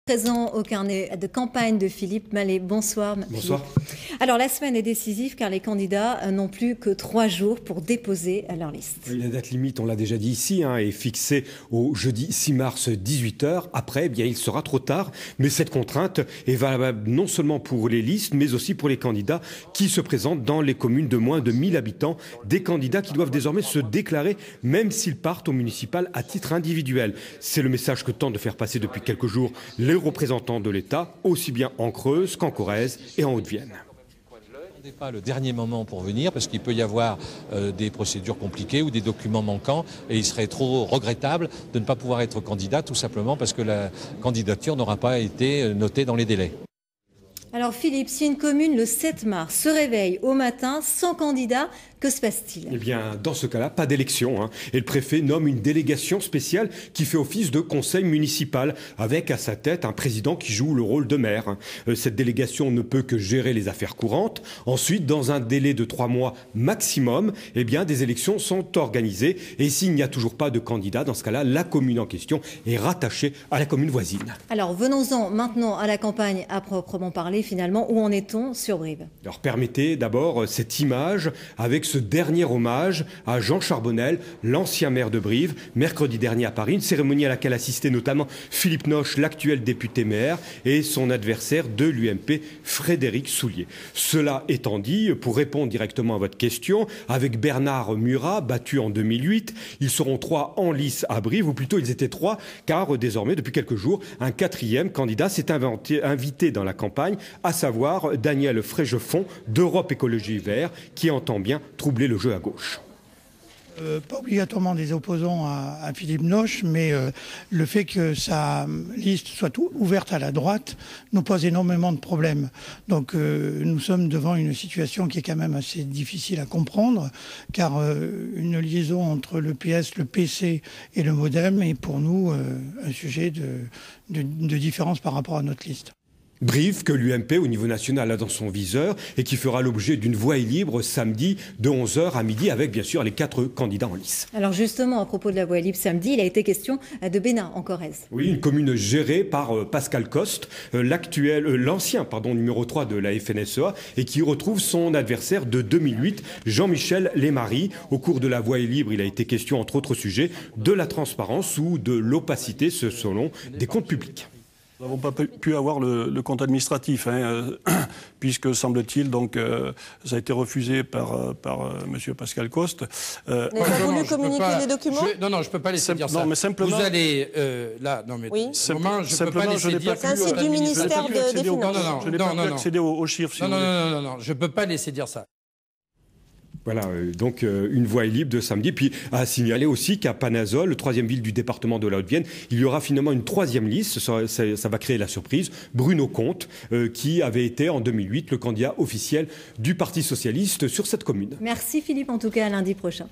Présent au carnet de campagne de Philippe Mallet. Bonsoir. Bonsoir. Philippe. Alors la semaine est décisive car les candidats n'ont plus que 3 jours pour déposer leur liste. Oui, la date limite, on l'a déjà dit ici, est fixée au jeudi 6 mars 18h. Après, bien, il sera trop tard. Mais cette contrainte est valable non seulement pour les listes, mais aussi pour les candidats qui se présentent dans les communes de moins de 1000 habitants. Des candidats qui doivent désormais se déclarer, même s'ils partent au municipal à titre individuel. C'est le message que tentent de faire passer depuis quelques jours les représentants de l'État, aussi bien en Creuse qu'en Corrèze et en Haute-Vienne. Ce n'est pas le dernier moment pour venir parce qu'il peut y avoir des procédures compliquées ou des documents manquants et il serait trop regrettable de ne pas pouvoir être candidat tout simplement parce que la candidature n'aura pas été notée dans les délais. Alors Philippe, si une commune le 7 mars se réveille au matin sans candidat, que se passe-t-il? Eh bien, dans ce cas-là, pas d'élection. Et le préfet nomme une délégation spéciale qui fait office de conseil municipal, avec à sa tête un président qui joue le rôle de maire. Cette délégation ne peut que gérer les affaires courantes. Ensuite, dans un délai de 3 mois maximum, eh bien, des élections sont organisées. Et s'il n'y a toujours pas de candidat, dans ce cas-là, la commune en question est rattachée à la commune voisine. Alors, venons-en maintenant à la campagne à proprement parler. Finalement, où en est-on sur Brive? Alors, permettez d'abord cette image avec ce dernier hommage à Jean Charbonnel, l'ancien maire de Brive, mercredi dernier à Paris, une cérémonie à laquelle assistait notamment Philippe Noche, l'actuel député maire, et son adversaire de l'UMP, Frédéric Soulier. Cela étant dit, pour répondre directement à votre question, avec Bernard Murat, battu en 2008, ils seront 3 en lice à Brive, ou plutôt ils étaient 3, car désormais, depuis quelques jours, un 4e candidat s'est invité dans la campagne, à savoir Daniel Frégefond d'Europe Écologie Vert, qui entend bien troubler le jeu à gauche. Pas obligatoirement des opposants à Philippe Noche, mais le fait que sa liste soit ouverte à la droite nous pose énormément de problèmes. Donc nous sommes devant une situation qui est quand même assez difficile à comprendre, car une liaison entre le PS, le PC et le MoDem est pour nous un sujet de différence par rapport à notre liste. Brive, que l'UMP au niveau national a dans son viseur et qui fera l'objet d'une voie libre samedi de 11h à midi avec bien sûr les 4 candidats en lice. Alors justement, à propos de la voie libre samedi, il a été question de Bénin en Corrèze. Oui, une commune gérée par Pascal Coste, l'ancien numéro 3 de la FNSEA et qui retrouve son adversaire de 2008, Jean-Michel Lémarie. Au cours de la voie libre, il a été question entre autres sujets de la transparence ou de l'opacité selon des comptes publics. Nous n'avons pas pu avoir le compte administratif, puisque, semble-t-il, ça a été refusé par M. Pascal Coste. Vous n'avez pas voulu communiquer les documents? Non, je ne peux pas laisser dire ça. Non, mais simplement... Vous allez là, non mais oui. je ne peux pas laisser dire... C'est un site du ministère des Finances. Je n'ai pas pu accéder aux chiffres. Non, je ne peux pas laisser dire ça. Voilà, donc une voie libre de samedi. Puis à signaler aussi qu'à Panazol, le 3e ville du département de la Haute-Vienne, il y aura finalement une 3e liste. Ça va créer la surprise. Bruno Comte, qui avait été en 2008 le candidat officiel du Parti socialiste sur cette commune. Merci Philippe, en tout cas à lundi prochain.